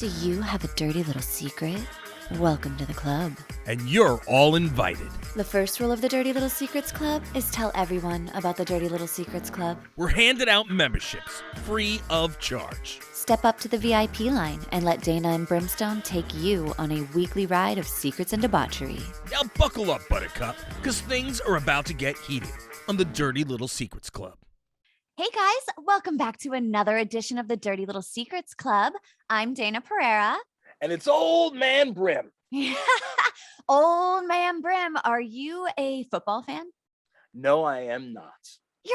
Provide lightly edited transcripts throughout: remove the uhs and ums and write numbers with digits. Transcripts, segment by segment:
Do you have a dirty little secret? Welcome to the club. And you're all invited. The first rule of the Dirty Little Secrets Club is tell everyone about the Dirty Little Secrets Club. We're handing out memberships, free of charge. Step up to the VIP line and let Dayna and Brimstone take you on a weekly ride of secrets and debauchery. Now buckle up, Buttercup, because things are about to get heated on the Dirty Little Secrets Club. Hey guys, welcome back to another edition of the Dirty Little Secrets Club. I'm Dayna Pereira. And it's Old Man Brim. Old Man Brim, are you a football fan? No, I am not.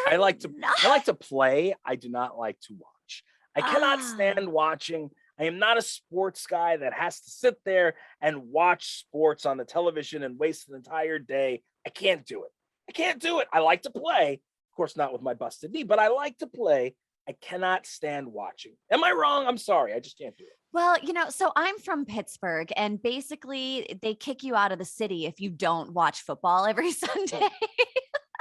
I like to play. I do not like to watch. I cannot stand watching. I am not a sports guy that has to sit there and watch sports on the television and waste an entire day. I can't do it. I like to play. Of course, not with my busted knee, but I like to play. I cannot stand watching. Am I wrong? I'm sorry. I just can't do it. Well, so I'm from Pittsburgh, and basically they kick you out of the city if you don't watch football every Sunday.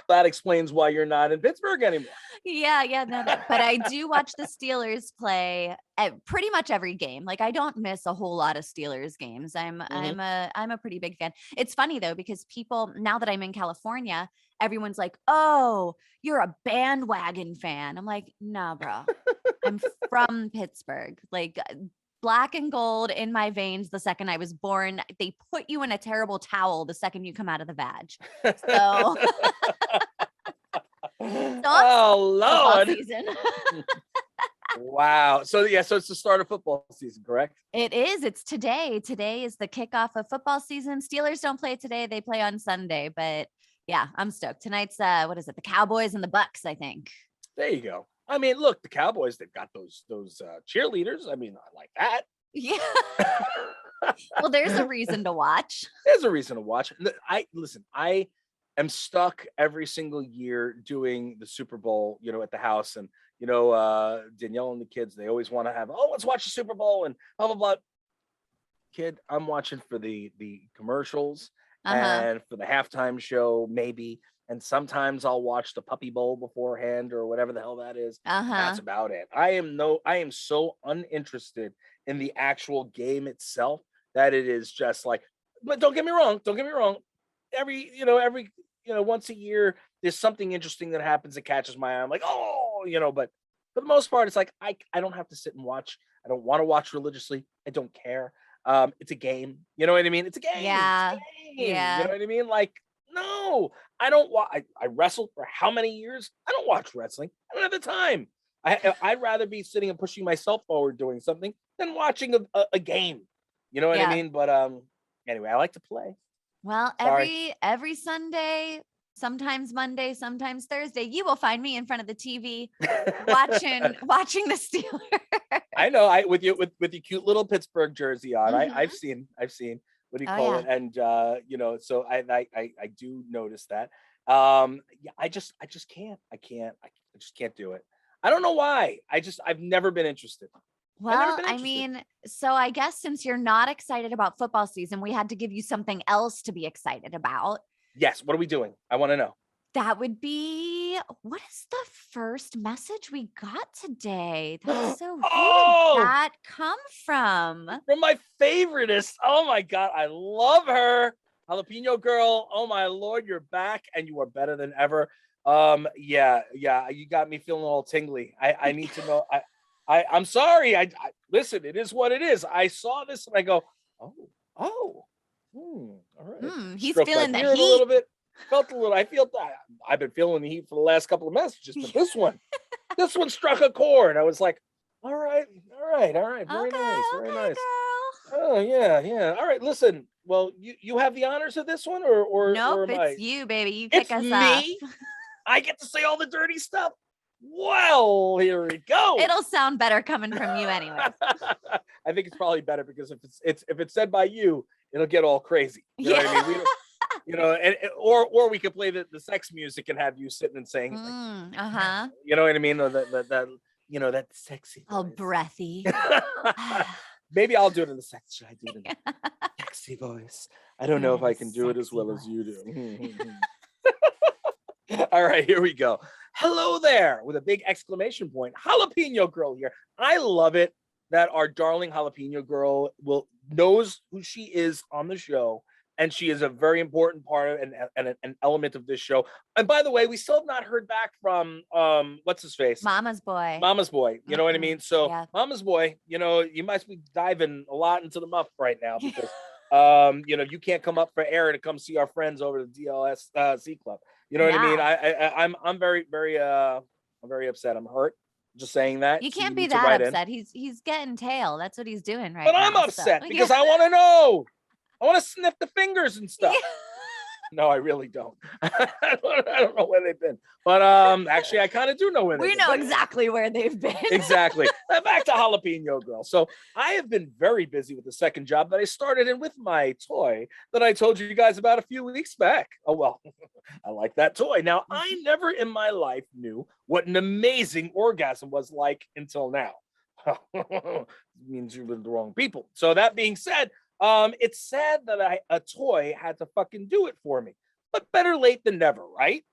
That explains why you're not in Pittsburgh anymore. No. But I do watch the Steelers play at pretty much every game. Like, I don't miss a whole lot of Steelers games. I'm a pretty big fan. It's funny though, because people, now that I'm in California, everyone's like, "Oh, you're a bandwagon fan." I'm like, "Nah, bro. I'm from Pittsburgh. Like, black and gold in my veins the second I was born. They put you in a terrible towel the second you come out of the vag." So, oh Lord. Season. Wow. So it's the start of football season, correct? It is. It's today. Today is the kickoff of football season. Steelers don't play today. They play on Sunday, but yeah, I'm stoked. Tonight's what is it? The Cowboys and the Bucks, I think. There you go. I mean, look, the Cowboys, they've got those cheerleaders. I mean, I like that. Yeah. Well, there's a reason to watch. There's a reason to watch. I am stuck every single year doing the Super Bowl, at the house. And, Danielle and the kids, they always want to have, let's watch the Super Bowl and blah, blah, blah. Kid, I'm watching for the commercials and for the halftime show, maybe. And sometimes I'll watch the Puppy Bowl beforehand or whatever the hell that is. That's about it. I am so uninterested in the actual game itself that it is just like, but don't get me wrong. Every once a year, there's something interesting that happens that catches my eye. I'm like, but for the most part, it's like, I don't have to sit and watch. I don't want to watch religiously. I don't care. It's a game. You know what I mean? It's a game. Yeah. It's a game. Yeah. You know what I mean? Like, no, I don't watch. I wrestled for how many years? I don't watch wrestling. I don't have the time. I'd rather be sitting and pushing myself forward doing something than watching a game. You know what I mean? But anyway, I like to play. Well, every Sunday, sometimes Monday, sometimes Thursday, you will find me in front of the TV watching the Steelers. I know. With your cute little Pittsburgh jersey on. I've seen. What do you call it? And so I do notice that. I just can't. I just can't do it. I don't know why. I've never been interested. Well, so I guess since you're not excited about football season, we had to give you something else to be excited about. Yes. What are we doing? I want to know. That would be, what is the first message we got today? That's so weird. Where did that come from? From my favoritist. Oh my God. I love her. Jalapeño Girl. Oh my Lord. You're back and you are better than ever. Yeah. You got me feeling all tingly. I need to know. I'm sorry. I listen, it is what it is. I saw this and I go, all right. He's feeling the heat. A little bit. Felt a little. I feel that I've been feeling the heat for the last couple of messages, but this one struck a chord. I was like, all right. Very nice. Very nice. Girl. Oh yeah. All right. Listen. Well, you have the honors of this one, or nope, or it's you, baby. You kick us off. I get to say all the dirty stuff. Well, here we go. It'll sound better coming from you anyway. I think it's probably better because if it's said by you, it'll get all crazy. You know what I mean? Or we could play the sex music and have you sitting and saying, you know what I mean? Or that sexy voice. All breathy. Maybe I'll do it in the sex. Should I do it in the sexy voice? I don't know if I can do it as well as you do. All right, here we go. Hello there with a big exclamation point. Jalapeño Girl here. I love it. that our darling Jalapeno Girl knows who she is on the show, and she is a very important part of and an element of this show. And by the way, we still have not heard back from what's his face, Mama's boy. Mama's boy. You know what I mean? So Yeah. Mama's boy, you must be diving a lot into the muff right now because you can't come up for air to come see our friends over the DLS C Club. You know what I mean? I'm very upset. I'm hurt. Just saying that. You so can't you be need to that write in. upset. He's getting tail. That's what he's doing right But now. I'm upset so. because I want to know. I want to sniff the fingers and stuff. No, I really don't. I don't know where they've been. But actually, I kind of do know where they've been. We know exactly where they've been. Exactly. Back to Jalapeno Girl. So I have been very busy with the second job that I started in with my toy that I told you guys about a few weeks back. Oh, well, I like that toy. Now, I never in my life knew what an amazing orgasm was like until now. It means you're with the wrong people. So that being said, it's sad that a toy had to fucking do it for me, but better late than never, right?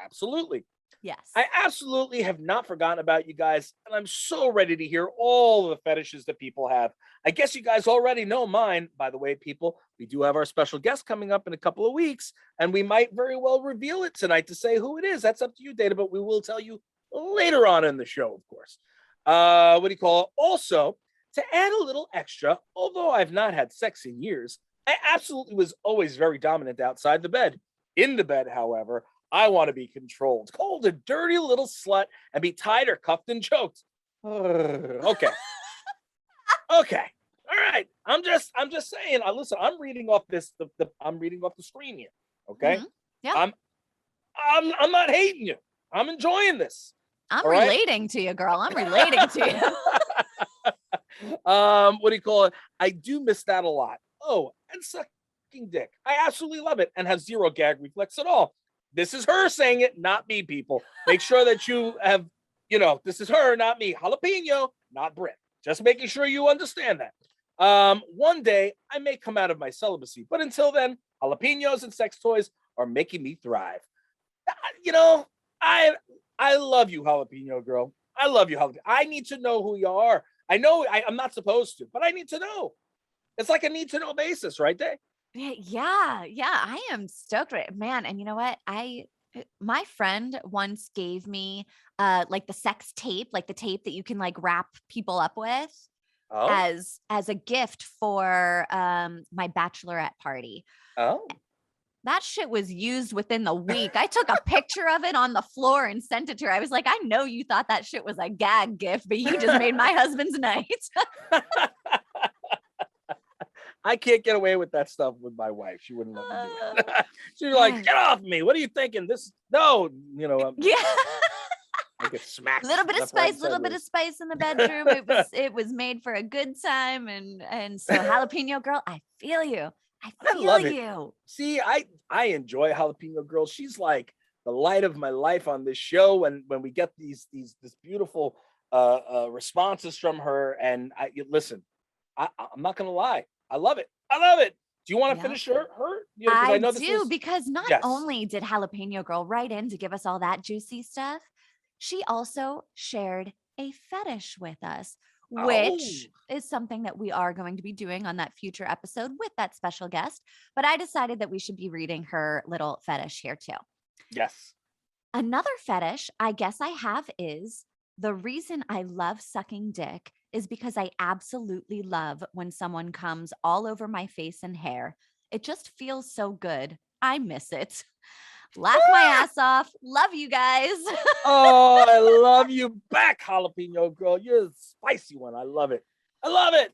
Absolutely. Yes. I absolutely have not forgotten about you guys, and I'm so ready to hear all the fetishes that people have. I guess you guys already know mine. By the way, people, we do have our special guest coming up in a couple of weeks, and we might very well reveal it tonight to say who it is. That's up to you, Dayna, but we will tell you later on in the show, of course. Also, to add a little extra, although I've not had sex in years, I absolutely was always very dominant outside the bed. In the bed, however, I want to be controlled, called a dirty little slut, and be tied or cuffed and choked. Okay. Okay. All right. I'm just saying. Listen, I'm reading off I'm reading off the screen here. Okay. Mm-hmm. Yeah. I'm not hating you. I'm enjoying this. I'm relating to you, girl. I'm relating to you. What do you call it? I do miss that a lot. Oh, and sucking dick. I absolutely love it and have zero gag reflex at all. This is her saying it, not me, people. Make sure that you have, this is her, not me. Jalapeno, not Brit. Just making sure you understand that. One day I may come out of my celibacy, but until then, jalapenos and sex toys are making me thrive. I love you, Jalapeno Girl. I love you, Jalapeno. I need to know who you are. I know I'm not supposed to, but I need to know. It's like a need to know basis, right there. Yeah. I am stoked, man. And you know what? My friend once gave me like the sex tape, like the tape that you can like wrap people up with as a gift for my bachelorette party. Oh. That shit was used within the week. I took a picture of it on the floor and sent it to her. I was like, I know you thought that shit was a gag gift, but you just made my husband's night. I can't get away with that stuff with my wife. She wouldn't let me do it. She's like, get off me. What are you thinking? Yeah. I get smacked. Little bit of spice in the bedroom. It was made for a good time. And so Jalapeno Girl, I feel you. I love you. See, I enjoy Jalapeno Girl. She's like the light of my life on this show. When we get this beautiful responses from her, and listen, I'm not gonna lie, I love it. Do you want to finish her? I do, because not only did Jalapeno Girl write in to give us all that juicy stuff, she also shared a fetish with us, which is something that we are going to be doing on that future episode with that special guest. But I decided that we should be reading her little fetish here too. Yes. Another fetish I guess I have is the reason I love sucking dick is because I absolutely love when someone comes all over my face and hair. It just feels so good. I miss it. Laugh my ass off. Love you guys. Oh, I love you back, Jalapeno Girl. You're a spicy one. I love it. I am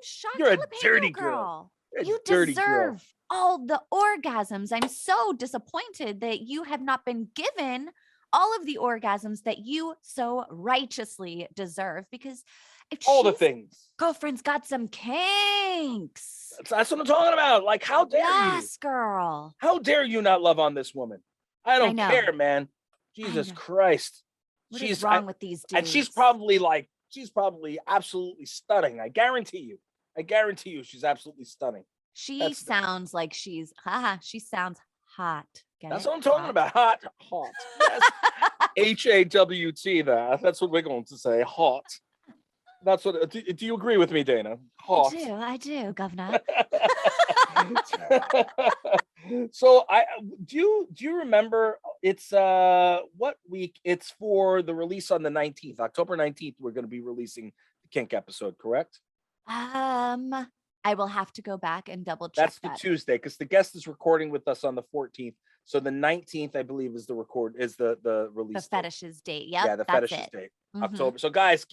shocked. You're a dirty girl. You deserve all the orgasms. I'm so disappointed that you have not been given all of the orgasms that you so righteously deserve, because if all the things, girlfriend's got some kinks. That's what I'm talking about. Like, how dare you? Yes, girl. How dare you not love on this woman? I don't care, man. Jesus Christ. What is wrong with these dudes? And she's probably absolutely stunning. I guarantee you she's absolutely stunning. She sounds like she sounds hot. That's what I'm talking about. Hot. Yes. HAWT. That's what we're going to say. Hot. That's what. Do you agree with me, Dayna? I do, Governor. So do you remember? It's what week? It's for the release on the 19th, October 19th. We're going to be releasing the kink episode, correct? I will have to go back and double check. That's the Tuesday, because the guest is recording with us on the 14th. So the 19th, I believe, is the release. The fetishes date. Yep, Yeah, the fetishes date. October. So guys,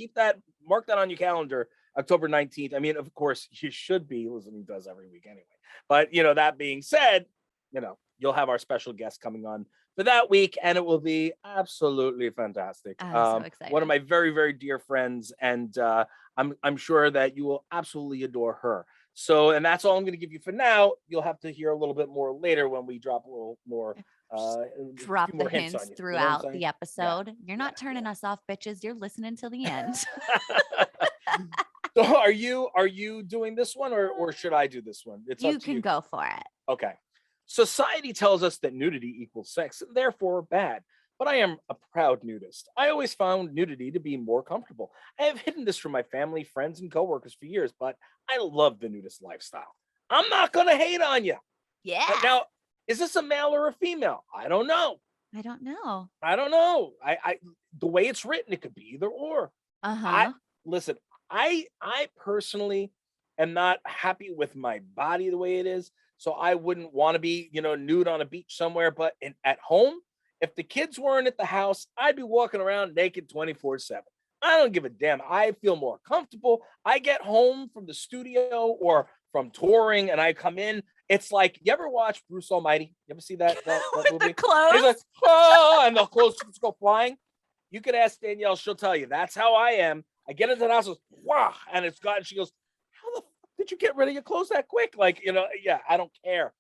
mark that on your calendar. October 19th. I mean, of course, you should be listening to us every week anyway. But that being said, you'll have our special guest coming on for that week, and it will be absolutely fantastic. I'm so excited. One of my very, very dear friends, and I'm sure that you will absolutely adore her. So, and that's all I'm going to give you for now. You'll have to hear a little bit more later when we drop a little more. Drop the hints throughout the episode. Yeah. You're not turning us off, bitches. You're listening till the end. So are you doing this one, or should I do this one? It's you can go for it. Okay. Society tells us that nudity equals sex, and therefore bad. But I am a proud nudist. I always found nudity to be more comfortable. I have hidden this from my family, friends, and coworkers for years, but I love the nudist lifestyle. I'm not going to hate on you. Yeah. Now, is this a male or a female? I don't know. I don't know. I the way it's written, it could be either or. Listen, I personally am not happy with my body the way it is. So I wouldn't want to be, nude on a beach somewhere, but at home, if the kids weren't at the house, I'd be walking around naked 24/7. I don't give a damn. I feel more comfortable. I get home from the studio or from touring and I come in. It's like, you ever watch Bruce Almighty? You ever see that movie? The clothes? He's like, oh, and the clothes go flying. You could ask Danielle, she'll tell you. That's how I am. I get into the house, wow, and it's gone. She goes, how the fuck did you get rid of your clothes that quick? Like, yeah, I don't care.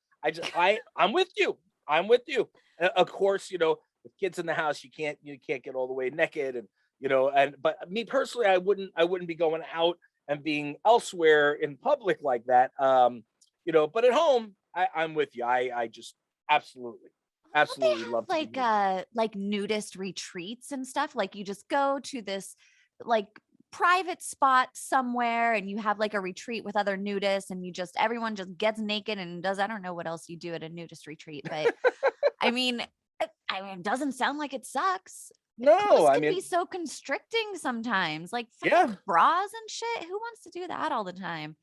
I'm with you. I'm with you. Of course, with kids in the house, you can't get all the way naked, and but me personally, I wouldn't be going out and being elsewhere in public like that. But at home, I'm with you. I just absolutely love like nudist retreats and stuff. Like you just go to this like private spot somewhere and you have like a retreat with other nudists and everyone just gets naked and does, I don't know what else you do at a nudist retreat, but I mean, it doesn't sound like it sucks. No, it can be so constricting sometimes, like bras and shit. Who wants to do that all the time?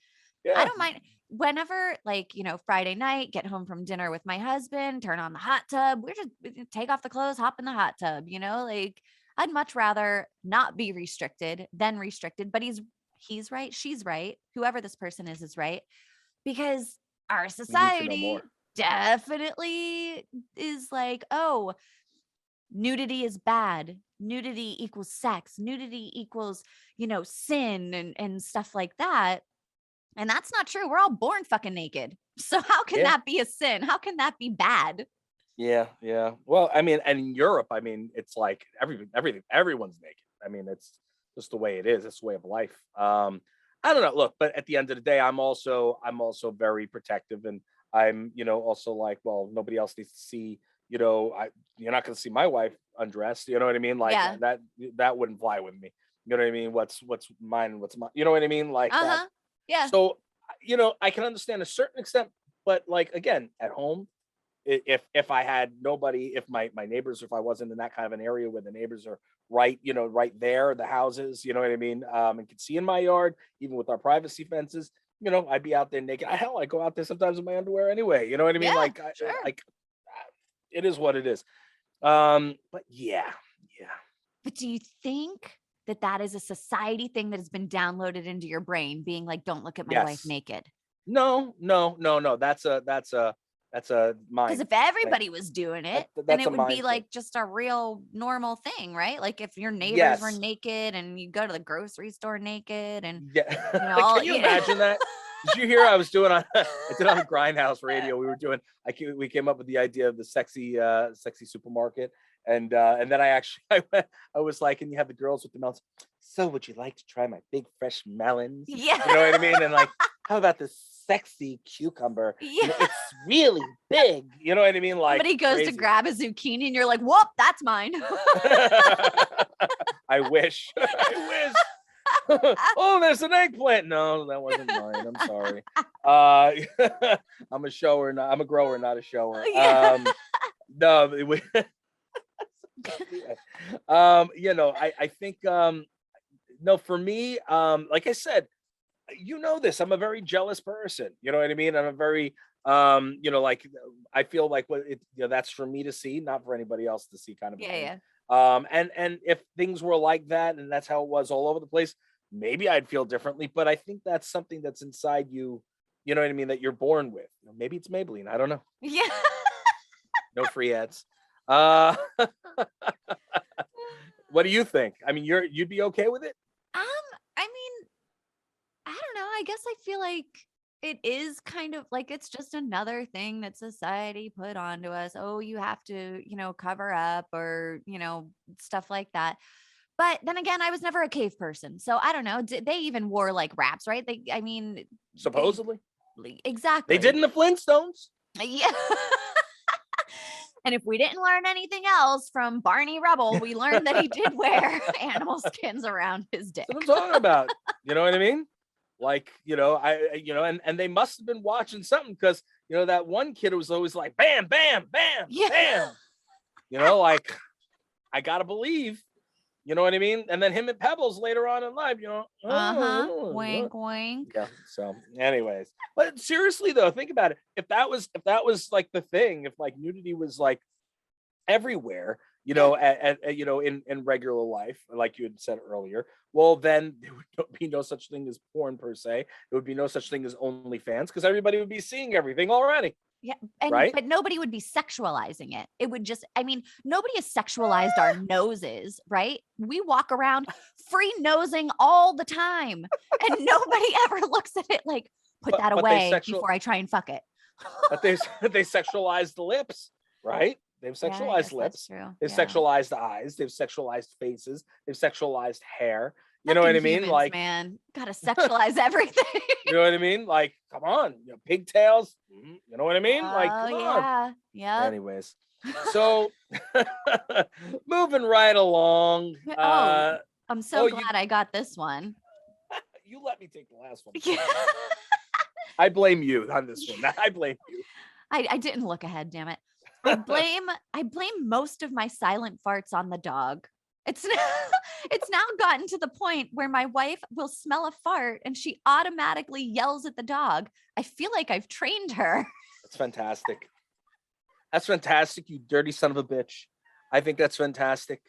Yeah. I don't mind whenever, like, Friday night, get home from dinner with my husband, turn on the hot tub. We take off the clothes, hop in the hot tub, like I'd much rather not be restricted than restricted, but he's right. She's right. Whoever this person is right. Because our society definitely is like, oh, nudity is bad. Nudity equals sex. Nudity equals, sin and stuff like that. And that's not true. We're all born fucking naked. So how can that be a sin? How can that be bad? Yeah. Well, I mean, and in Europe, I mean, it's like everyone's naked. I mean, it's just the way it is. It's the way of life. I don't know. Look, but at the end of the day, I'm also very protective, and I'm, also like, well, nobody else needs to see. You're not going to see my wife undressed. You know what I mean? Like that wouldn't fly with me. You know what I mean? What's mine? What's mine? You know what I mean? Like that. Yeah. So, I can understand a certain extent, but like, again, at home, if I had nobody, if my neighbors, if I wasn't in that kind of an area where the neighbors are right there, the houses, you know what I mean? And could see in my yard, even with our privacy fences, I'd be out there naked. Hell, I go out there sometimes in my underwear anyway. You know what I mean? Yeah, it is what it is. But yeah. But do you think that is a society thing that has been downloaded into your brain, being like, don't look at my wife naked? No. That's a mind. Because if everybody was doing it, then it would be like just a real normal thing, right? Like if your neighbors were naked and you go to the grocery store naked and can you imagine that? Did you hear I did on Grindhouse Radio? We came up with the idea of the sexy supermarket. And then I was like, and you have the girls with the melons. So would you like to try my big fresh melons? Yeah. You know what I mean? And like, how about this sexy cucumber? Yeah. It's really big. You know what I mean? Like somebody goes to grab a zucchini and you're like, whoop, that's mine. I wish. Oh, there's an eggplant. No, that wasn't mine. I'm sorry. I'm a shower, I'm a grower, not a shower. No, I think no, for me, like I said, this, I'm a very jealous person. You know what I mean? I'm a very like I feel like that's for me to see, not for anybody else to see, kind of a thing. Yeah. And if things were like that and that's how it was all over the place, maybe I'd feel differently. But I think that's something that's inside you, you know what I mean, that you're born with. Maybe it's Maybelline. I don't know. Yeah. No free ads. What do you think? I mean, you'd be okay with it? I mean, I don't know. I guess I feel like it is kind of like it's just another thing that society put onto us. Oh, you have to, cover up or, stuff like that. But then again, I was never a cave person. So I don't know. They even wore like wraps, right? Supposedly. Exactly. They did in the Flintstones. Yeah. And if we didn't learn anything else from Barney Rubble, we learned that he did wear animal skins around his dick. That's what I'm talking about. You know what I mean? Like, and they must have been watching something, because, that one kid was always like, bam, bam, bam, bam. Like, I gotta believe, you know what I mean? And then him and Pebbles later on in life, Wink, wink. Yeah. So, anyways, but seriously though, think about it. If that was like the thing, if like nudity was like everywhere, in regular life, like you had said earlier, well, then there would be no such thing as porn per se. There would be no such thing as OnlyFans, because everybody would be seeing everything already. Yeah. Right? But nobody would be sexualizing it. It would just, nobody has sexualized our noses, right? We walk around free nosing all the time, and nobody ever looks at it like, put that away before I try and fuck it. But they sexualize the lips, right? They've sexualized lips. They've sexualized eyes. They've sexualized faces. They've sexualized hair. You know what I mean? Humans, like, man, gotta sexualize everything. You know what I mean? Like, come on, pigtails. You know what I mean? Like, come on. Yeah. Anyways, so moving right along. I'm so glad I got this one. You let me take the last one. Yeah. I blame you on this one. I blame you. I didn't look ahead, damn it. I blame most of my silent farts on the dog. It's now gotten to the point where my wife will smell a fart and she automatically yells at the dog. I feel like I've trained her. That's fantastic. That's fantastic, you dirty son of a bitch. I think that's fantastic.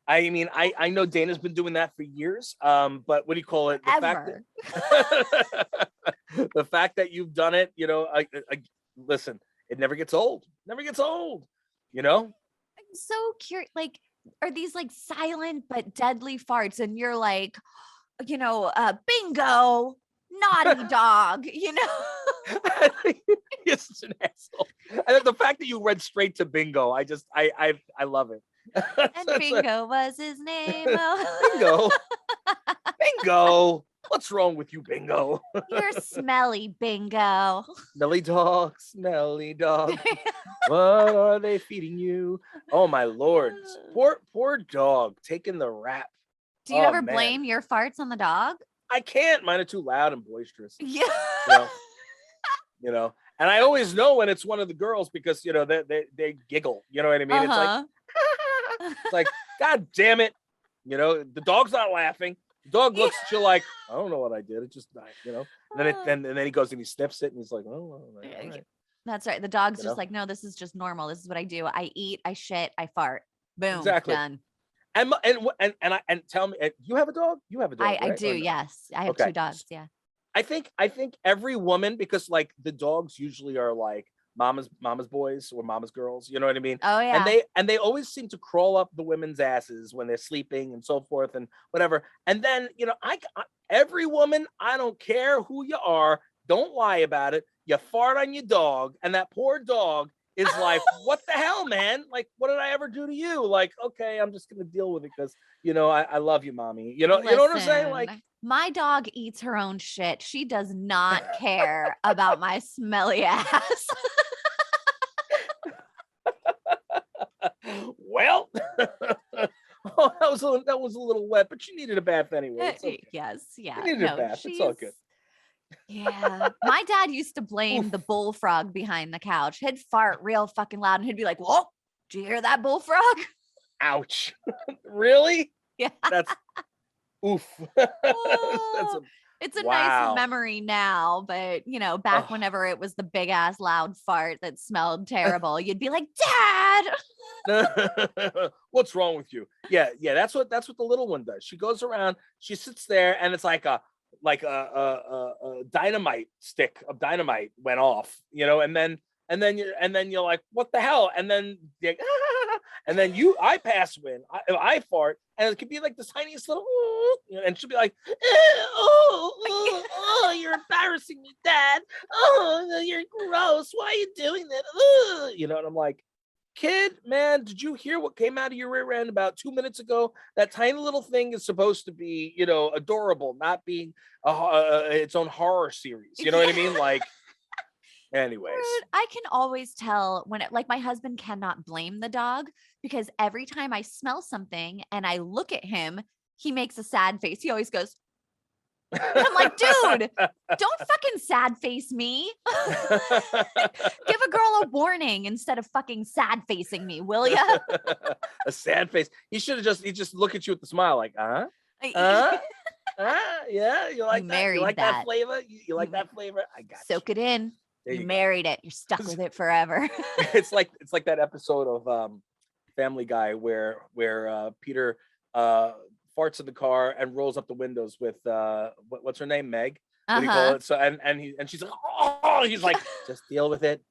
I mean, I know Dana's been doing that for years. But what do you call it? The fact that you've done it, listen, it never gets old. Never gets old, I'm so curious. Like, are these like silent but deadly farts? And you're like, bingo, naughty dog, You're such an asshole. And the fact that you went straight to bingo, I love it. And Bingo was his name. Bingo. Bingo. What's wrong with you, Bingo? You're smelly, Bingo. Smelly dog, smelly dog. What are they feeding you? Oh my Lord. Poor dog taking the rap. Do you ever blame your farts on the dog? I can't. Mine are too loud and boisterous. Yeah. And I always know when it's one of the girls, because they giggle. You know what I mean? It's like, God damn it. The dog's not laughing. The dog looks at you like, I don't know what I did. It just died, And then he goes and he sniffs it and he's like, oh, right. That's right. The dog's just like, no, this is just normal. This is what I do. I eat, I shit, I fart. Boom. Exactly. Done. And tell me, you have a dog? You have a dog. I do. Yes. I have 2 dogs. Yeah. I think every woman, because like the dogs usually are like mama's boys or mama's girls, you know what I mean? Oh yeah. And they always seem to crawl up the women's asses when they're sleeping and so forth and whatever. And then, every woman, I don't care who you are, don't lie about it. You fart on your dog, and that poor dog is like, what the hell, man? Like, what did I ever do to you? Like, okay, I'm just gonna deal with it because I love you, mommy. You know what I'm saying? Like, my dog eats her own shit. She does not care about my smelly ass. Well, that was a little wet, but you needed a bath anyway. It's okay. Yes, yeah. You needed a bath. It's all good. Yeah. My dad used to blame the bullfrog behind the couch. He'd fart real fucking loud and he'd be like, "Whoa, did you hear that bullfrog?" Ouch. Really? Yeah. That's oof. Oh, it's a wow. nice memory now, but back whenever it was the big ass loud fart that smelled terrible, you'd be like, "Dad, what's wrong with you?" Yeah, that's what the little one does. She goes around, she sits there, and it's like a dynamite stick of dynamite went off, and then you're like, what the hell? And then and then I pass when I fart, and it could be like this tiniest little, and she'll be like, oh, you're embarrassing me, Dad. Oh, you're gross. Why are you doing that? And I'm like, kid, man, did you hear what came out of your rear end about 2 minutes ago? That tiny little thing is supposed to be, adorable, not being its own horror series. You know what I mean? Like, anyways. Dude, I can always tell when my husband cannot blame the dog because every time I smell something and I look at him, he makes a sad face. He always goes, and I'm like, dude, don't fucking sad face me. Give a girl a warning instead of fucking sad facing me, will ya? A sad face. He just look at you with the smile, like, yeah, you like that? You like that flavor? You like that flavor? I got you. Soak it in. You married it. You're stuck with it forever. It's like that episode of Family Guy where Peter farts in the car and rolls up the windows with what's her name, Meg? What do you call it? So and she's like, oh, he's like, just deal with it.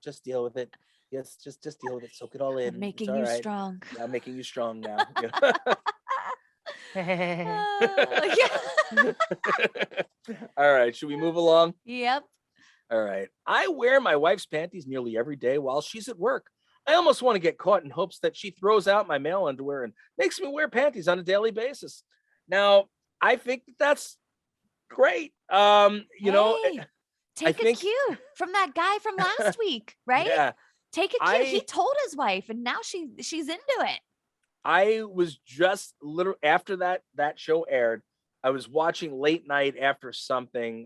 Yes, just deal with it. Soak it all in. I'm making you strong. Yeah, I'm making you strong now. All right, should we move along? Yep. All right. I wear my wife's panties nearly every day while she's at work. I almost want to get caught in hopes that she throws out my male underwear and makes me wear panties on a daily basis. Now, I think that's great. Take a cue from that guy from last week, right? Yeah. Take a cue. He told his wife, and now she's into it. I was just literally after that show aired, I was watching late night after something.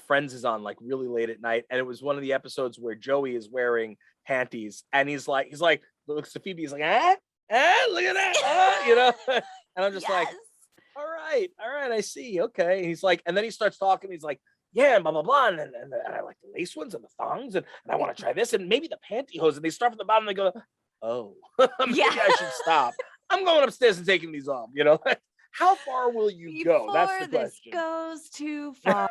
Friends is on like really late at night, and it was one of the episodes where Joey is wearing panties, and he's like looks to Phoebe, he's like, look at that, and I'm just like, all right, I see, okay. He's like, and then he starts talking, he's like, yeah, blah blah blah, and I like the lace ones and the thongs, and I want to try this, and maybe the pantyhose, and they start from the bottom, and they go, oh, maybe I should stop. I'm going upstairs and taking these off, How far will you go? That's the question. This goes too far.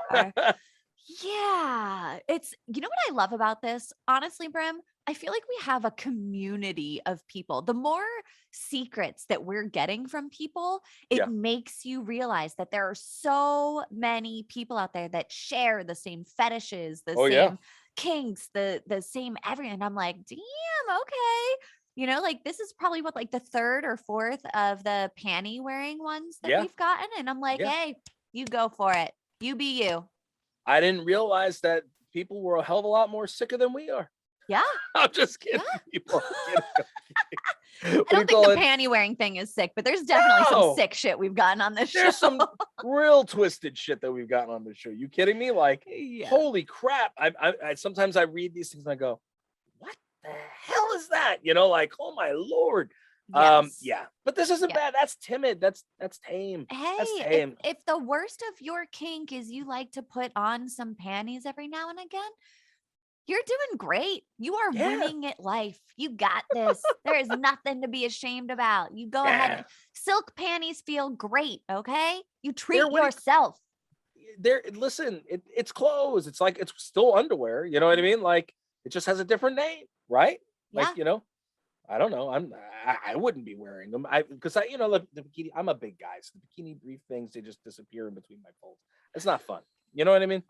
Yeah. It's, what I love about this, honestly, Brim, I feel like we have a community of people. The more secrets that we're getting from people, it makes you realize that there are so many people out there that share the same fetishes, the same kinks, the same everything. And I'm like, damn, okay. Like this is probably what, the third or fourth of the panty wearing ones that we've gotten. And I'm like, hey, you go for it. You be you. I didn't realize that people were a hell of a lot more sicker than we are. Yeah. I'm just kidding. People. I don't think the panty wearing thing is sick, but there's definitely some sick shit we've gotten on this show. There's some real twisted shit that we've gotten on this show. You kidding me? Like, holy crap. I sometimes I read these things and I go, what the hell is that? Like, oh my Lord. But this isn't bad. That's timid. That's tame. Hey, that's tame. If the worst of your kink is you like to put on some panties every now and again, you're doing great. You are winning at life. You got this. There is nothing to be ashamed about. You go ahead. Silk panties feel great. Okay. You treat yourself. Listen, it's clothes. It's like, it's still underwear. You know what I mean? Like, it just has a different name, right? Like, I don't know. I wouldn't be wearing them. Because the bikini, I'm a big guy. So the bikini brief things, they just disappear in between my folds. It's not fun. You know what I mean?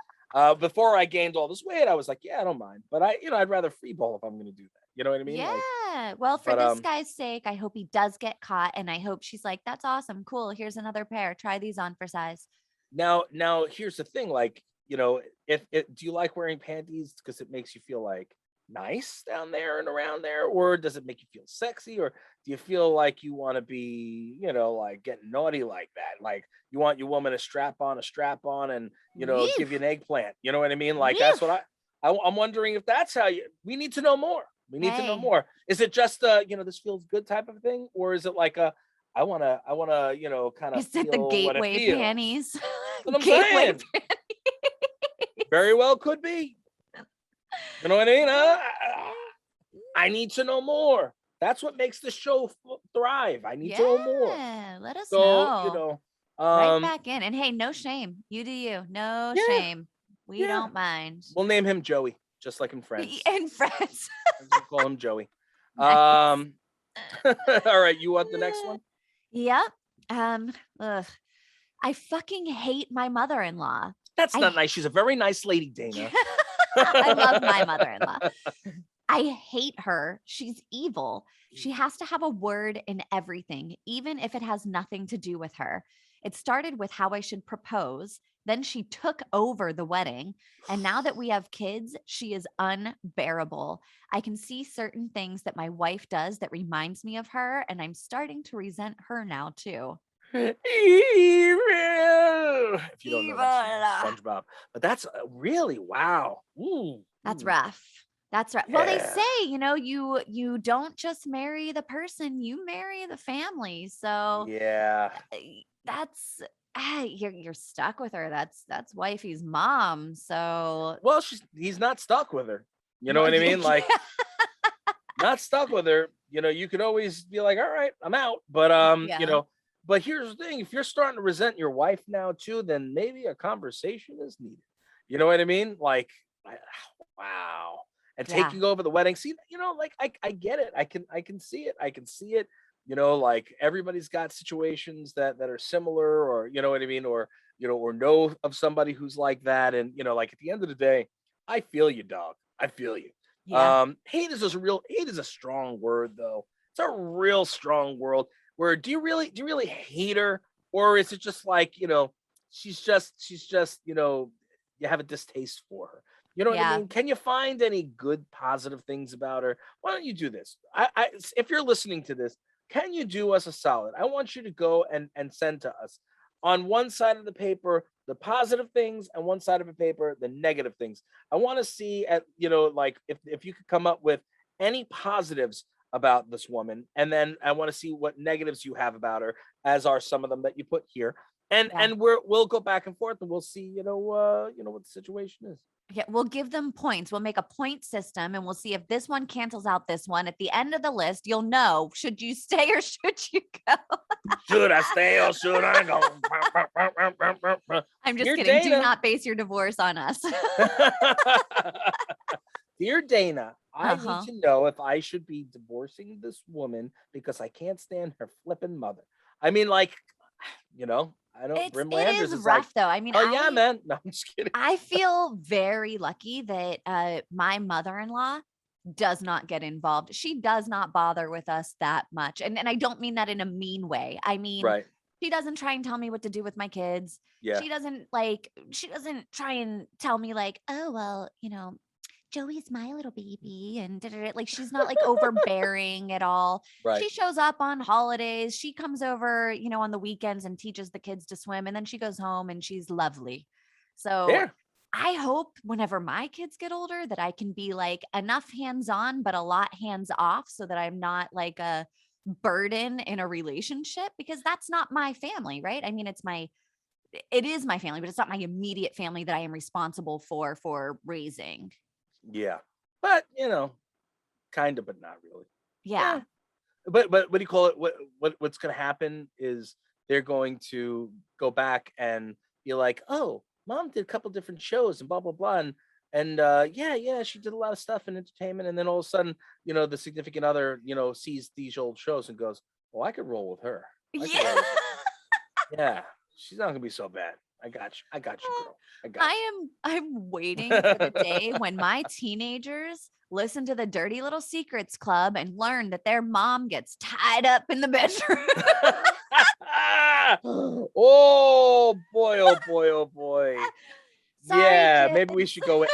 Before I gained all this weight, I was like, I don't mind. But I'd rather free ball if I'm going to do that. You know what I mean? Yeah. Well, for this guy's sake, I hope he does get caught. And I hope she's like, that's awesome. Cool. Here's another pair. Try these on for size. Now, here's the thing. Like, if do you like wearing panties because it makes you feel like nice down there and around there, or does it make you feel sexy, or do you feel like you want to be, like getting naughty like that? Like you want your woman to strap on a strap on and, give you Yeesh. an eggplant. You know what I mean? Like that's what Yeesh. I'm wondering if that's how we need to know more. We need to know Hey, more. Is it just this feels good type of thing? Or is it like I wanna, kind of is it the feel what it gateway feels? panties? That's what I'm Gateway saying. panties. Very well could be. You know what I mean? I need to know more. That's what makes the show thrive. I need to know more. Yeah, let us So, know. Right um, back in. And hey, no shame. You do you. No yeah, shame. We yeah. don't mind. We'll name him Joey, just like in Friends. And friends. We'll call him Joey. Nice. All right, you want the next one? Yep. Ugh. I fucking hate my mother-in-law. That's I not nice. She's a very nice lady, Dayna. I love my mother-in-law. I hate her. She's evil. She has to have a word in everything, even if it has nothing to do with her. It started with how I should propose. Then she took over the wedding. And now that we have kids, she is unbearable. I can see certain things that my wife does that reminds me of her, and I'm starting to resent her now too. Evil. If you don't know, Evil. that's SpongeBob. But that's really wow. Ooh, That's ooh. rough. That's right. Well, they Yeah. say, you don't just marry the person, you marry the family. So Yeah. that's you're stuck with her. That's wifey's mom. So Well, he's not stuck with her. You know well, what I yeah, mean? Like not stuck with her. You could always be like, all right, I'm out. But yeah, but here's the thing: if you're starting to resent your wife now too, then maybe a conversation is needed. You know what I mean? Like, wow. And yeah, taking over the wedding. See, like I get it. I can see it. I can see it. Like everybody's got situations that are similar, or you know what I mean, or or know of somebody who's like that. And like at the end of the day, I feel you, dog. I feel you. yeah. Hate is a strong word though. It's a real strong word. Do you really hate her, or is it just like she's just you have a distaste for her? You know what I Yeah. mean? Can you find any good positive things about her? Why don't you do this? If you're listening to this, can you do us a solid? I want you to go and send to us on one side of the paper the positive things, and one side of the paper the negative things. I want to see like if you could come up with any positives about this woman, and then I want to see what negatives you have about her, as are some of them that you put here. And Yeah. and we'll go back and forth, and we'll see what the situation is. Yeah, we'll give them points. We'll make a point system and we'll see if this one cancels out this one. At the end of the list, you'll know, should you stay or should you go? Should I stay or should I go? I'm just Dear kidding. Do Dayna. not base your divorce on us. Dear Dayna, I need Uh-huh. to know if I should be divorcing this woman because I can't stand her flipping mother. I mean, like, I don't. It Brimlanders is is like, rough though. I mean, oh yeah, man. No, I'm just kidding. I feel very lucky that my mother-in-law does not get involved. She does not bother with us that much. And I don't mean that in a mean way. I mean, Right. she doesn't try and tell me what to do with my kids. Yeah. She doesn't try and tell me like, oh, well, Joey's my little baby and like she's not like overbearing at all. Right. She shows up on holidays. She comes over, on the weekends and teaches the kids to swim, and then she goes home and she's lovely. So Yeah. I hope whenever my kids get older that I can be like enough hands-on, but a lot hands-off so that I'm not like a burden in a relationship, because that's not my family, right? I mean, it is my family, but it's not my immediate family that I am responsible for raising. Yeah. But kind of, but not really. Yeah. But what do you call it? What's going to happen is they're going to go back and be like, oh, mom did a couple different shows and blah blah blah, and yeah, she did a lot of stuff in entertainment, and then all of a sudden, the significant other, sees these old shows and goes, well, I could roll with her. I could roll Yeah. with her. Yeah, she's not gonna be so bad. I got you, girl. I got you. I'm waiting for the day when my teenagers listen to the Dirty Little Secrets Club and learn that their mom gets tied up in the bedroom. Oh boy, oh boy, oh boy. Sorry, Yeah, kid. maybe we should go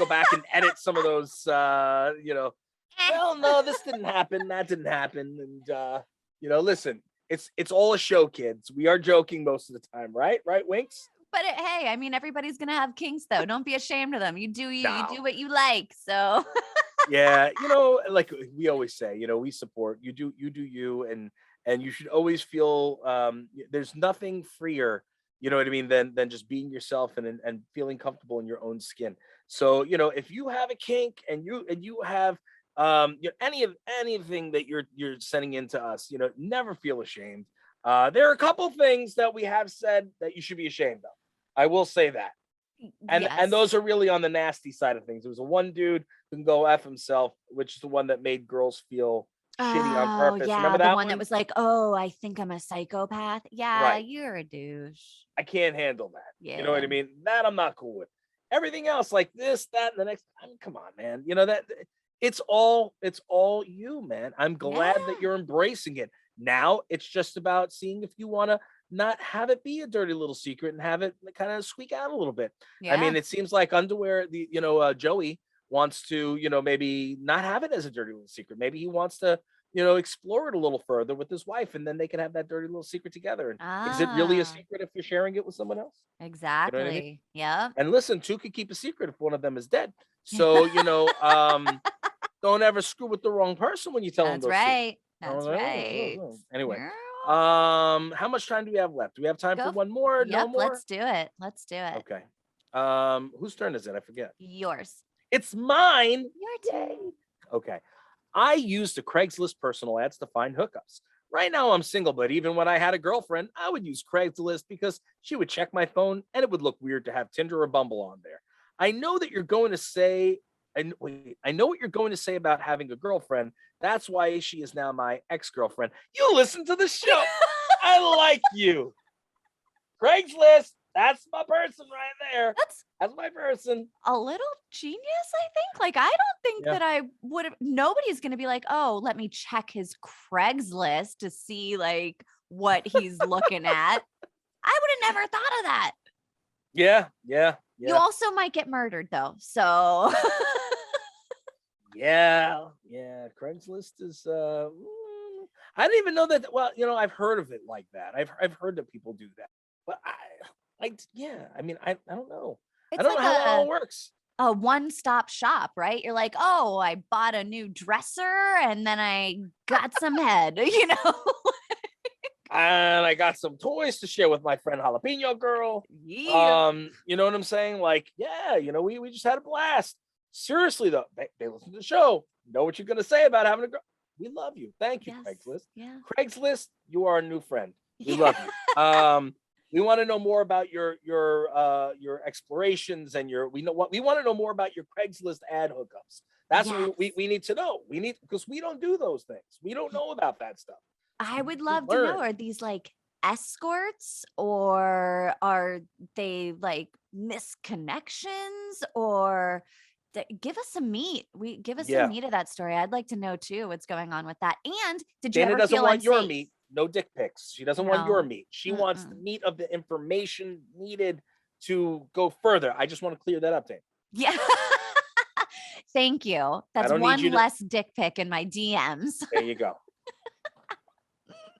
back and edit some of those well, no, this didn't happen, that didn't happen. And listen, it's all a show, kids. We are joking most of the time, right? Right, Winks? But hey, I mean, everybody's gonna have kinks though. Don't be ashamed of them. You do you. You No. do what you like. So Yeah, like we always say, we support you. Do you, and you should always feel there's nothing freer, you know what I mean, than just being yourself and feeling comfortable in your own skin. So if you have a kink and you have anything that you're sending into us, never feel ashamed. There are a couple things that we have said that you should be ashamed of. I will say that. And yes. those are really on the nasty side of things. There was a one dude who can go F himself, which is the one that made girls feel shitty on purpose. Yeah, Remember the that one that was like, oh, I think I'm a psychopath. Yeah, Right. you're a douche. I can't handle that. Yeah. You know what I mean? That I'm not cool with. Everything else, like this, that, and the next. I mean, come on, man. That it's all you, man. I'm glad that you're embracing it. Now it's just about seeing if you want to not have it be a dirty little secret and have it kind of squeak out a little bit. Yeah. I mean, it seems like underwear, Joey wants to, maybe not have it as a dirty little secret. Maybe he wants to, explore it a little further with his wife, and then they can have that dirty little secret together. And is it really a secret if you're sharing it with someone else? Exactly. You know what I mean? Yeah. And listen, two could keep a secret if one of them is dead. So, don't ever screw with the wrong person when you tell them That's those right. secrets. That's right. Anyway, Girl. how much time do we have left? Do we have time for one more? Yep, No more? let's do it. Let's do it. Okay. Whose turn is it? I forget. Yours. It's mine. Your turn. Okay. I use the Craigslist personal ads to find hookups. Right now I'm single, but even when I had a girlfriend, I would use Craigslist because she would check my phone and it would look weird to have Tinder or Bumble on there. I know what you're going to say about having a girlfriend. That's why she is now my ex-girlfriend. You listen to the show. I like you. Craigslist. That's my person right there. That's my person. A little genius, I think. Like, I don't think that I would have. Nobody's going to be like, oh, let me check his Craigslist to see like what he's looking at. I would have never thought of that. Yeah. You also might get murdered though. So yeah. Craigslist is I didn't even know that. Well, I've heard of it like that. I've heard that people do that. But I don't know. it's I don't like know how it all works. a one-stop shop, right? You're like, oh, I bought a new dresser and then I got some head, And I got some toys to share with my friend Jalapeño Girl. Yeah. You know what I'm saying? Like, yeah, we just had a blast. Seriously though, they listen to the show. Know what you're gonna say about having a girl. We love you. Thank you, Craigslist. Yeah. Craigslist, you are a new friend. We love you. We want to know more about your explorations and we want to know more about your Craigslist ad hookups. That's what we need to know. Because we don't do those things. We don't know about that stuff. I would love to know, are these like escorts or are they like misconnections or give us some meat. Give us some meat of that story. I'd like to know too what's going on with that. And did you Dayna ever doesn't feel want unsafe? your meat. No dick pics. She doesn't want your meat. She Mm-mm. wants the meat of the information needed to go further. I just want to clear that up, Dayna. Yeah. Thank you. That's one less dick pic in my DMs. There you go.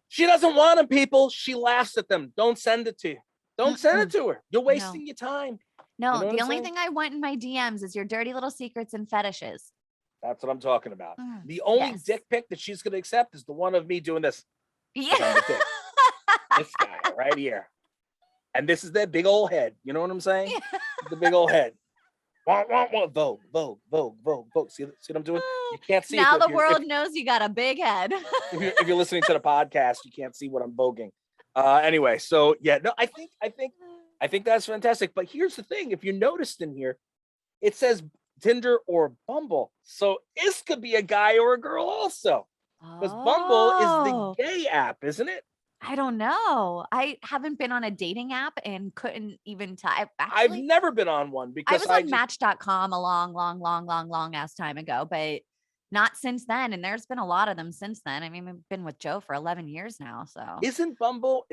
She doesn't want them, people. She laughs at them. Don't send it to you. Don't send it to her. You're wasting your time. No, the only thing I want in my DMs is your dirty little secrets and fetishes. That's what I'm talking about. The only dick pic that she's going to accept is the one of me doing this. Yeah. This guy right here. And this is that big old head. You know what I'm saying? The big old head. Vogue. See what I'm doing? You can't see now it. The world knows you got a big head. if you're listening to the podcast, you can't see what I'm voguing. Anyway, so yeah, no, I think that's fantastic. But here's the thing: if you noticed in here, it says Tinder or Bumble, so this could be a guy or a girl also. Because Bumble is the gay app, isn't it? I don't know. I haven't been on a dating app and couldn't even type. I've never been on one because I was on Match.com a long ass time ago, but not since then. And there's been a lot of them since then. I mean, I've been with Joe for 11 years now. So isn't Bumble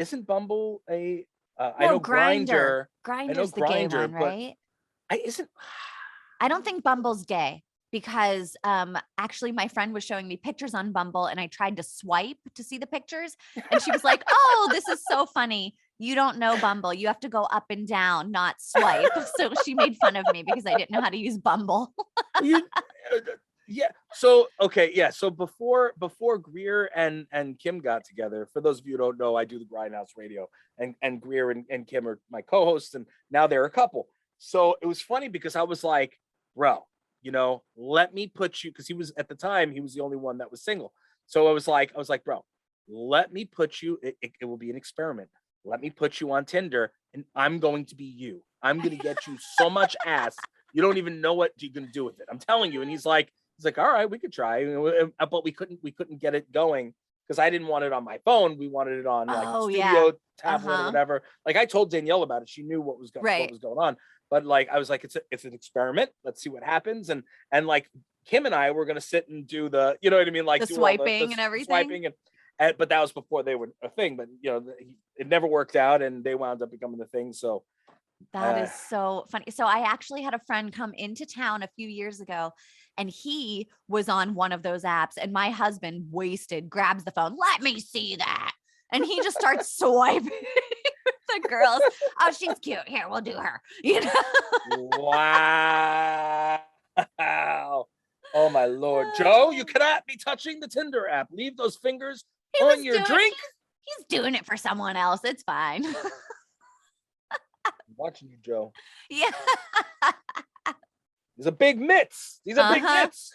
a I well, know Grindr. Grindr's the gay one, right? I don't think Bumble's gay because actually my friend was showing me pictures on Bumble and I tried to swipe to see the pictures and she was like, "Oh, this is so funny. You don't know Bumble. You have to go up and down, not swipe." So she made fun of me because I didn't know how to use Bumble. Yeah. So okay. Yeah. So before Greer and Kim got together, for those of you who don't know, I do the Grindhouse Radio, and Greer and Kim are my co-hosts, and now they're a couple. So it was funny because I was like, bro, let me put you, because he was at the time he was the only one that was single. So I was like, bro, let me put you. It will be an experiment. Let me put you on Tinder, and I'm going to be you. I'm going to get you so much ass. You don't even know what you're going to do with it. I'm telling you. And he's like, all right, we could try, but we couldn't get it going because I didn't want it on my phone. We wanted it on like studio tablet or whatever. Like I told Danielle about it. She knew what was going on. But like I was like, it's an experiment. Let's see what happens. And like Kim and I were going to sit and do the, you know what I mean, like the swiping and everything. Swiping and but that was before they were a thing. But it never worked out, and they wound up becoming the thing. So. That is so funny. So I actually had a friend come into town a few years ago and he was on one of those apps and my husband grabs the phone. "Let me see that." And he just starts swiping the girls. "Oh, she's cute. Here, we'll do her." Wow. Oh my Lord. Joe, you cannot be touching the Tinder app. Leave those fingers on your drink. He's doing it for someone else. It's fine. I'm watching you, Joe. Yeah. These are big mitts. These are big mitts.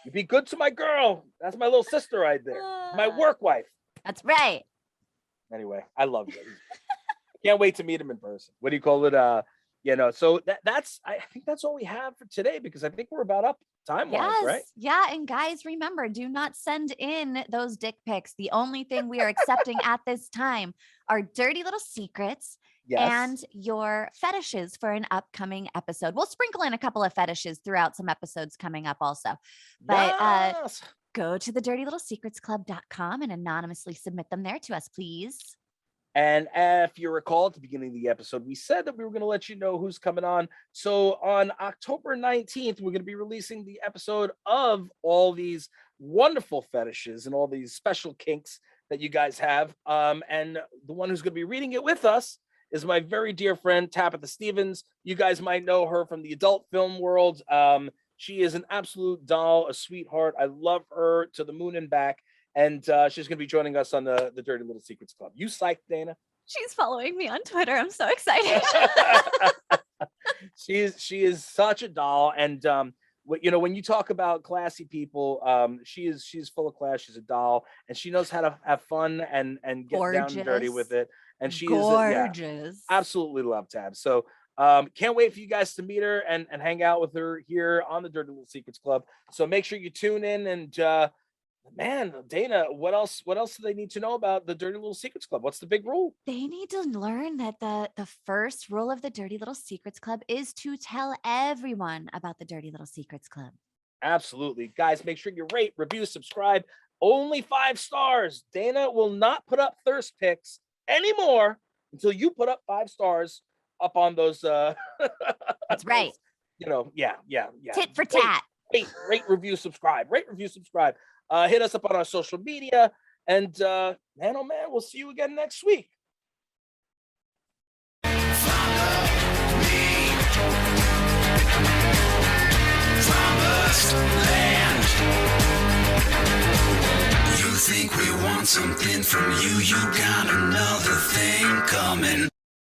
You be good to my girl. That's my little sister right there. My work wife. That's right. Anyway, I love you. Can't wait to meet him in person. What do you call it? So that's I think that's all we have for today, because I think we're about up time-wise, right? Yeah. And guys, remember, do not send in those dick pics. The only thing we are accepting at this time are dirty little secrets. Yes. And your fetishes for an upcoming episode. We'll sprinkle in a couple of fetishes throughout some episodes coming up also. But go to the dirtylittlesecretsclub.com and anonymously submit them there to us, please. And if you recall at the beginning of the episode, we said that we were going to let you know who's coming on. So on October 19th, we're going to be releasing the episode of all these wonderful fetishes and all these special kinks that you guys have. And the one who's going to be reading it with us is my very dear friend, Tabitha Stevens. You guys might know her from the adult film world. She is an absolute doll, a sweetheart. I love her to the moon and back. And she's going to be joining us on the Dirty Little Secrets Club. You psyched, Dayna? She's following me on Twitter. I'm so excited. She is such a doll. And when you talk about classy people, she's full of class. She's a doll, and she knows how to have fun and get down and dirty with it. And she is absolutely love Tab. So can't wait for you guys to meet her and hang out with her here on the Dirty Little Secrets Club. So make sure you tune in. And man, Dayna, what else do they need to know about the Dirty Little Secrets Club? What's the big rule? They need to learn that the first rule of the Dirty Little Secrets Club is to tell everyone about the Dirty Little Secrets Club. Absolutely. Guys, make sure you rate, review, subscribe. Only 5 stars. Dayna will not put up thirst pics anymore until you put up 5 stars up on those. That's right. Yeah. Tit for tat. Rate, review, subscribe. Rate, review, subscribe. Hit us up on our social media. And man, oh man, we'll see you again next week. You think we want something from you, you got another thing coming.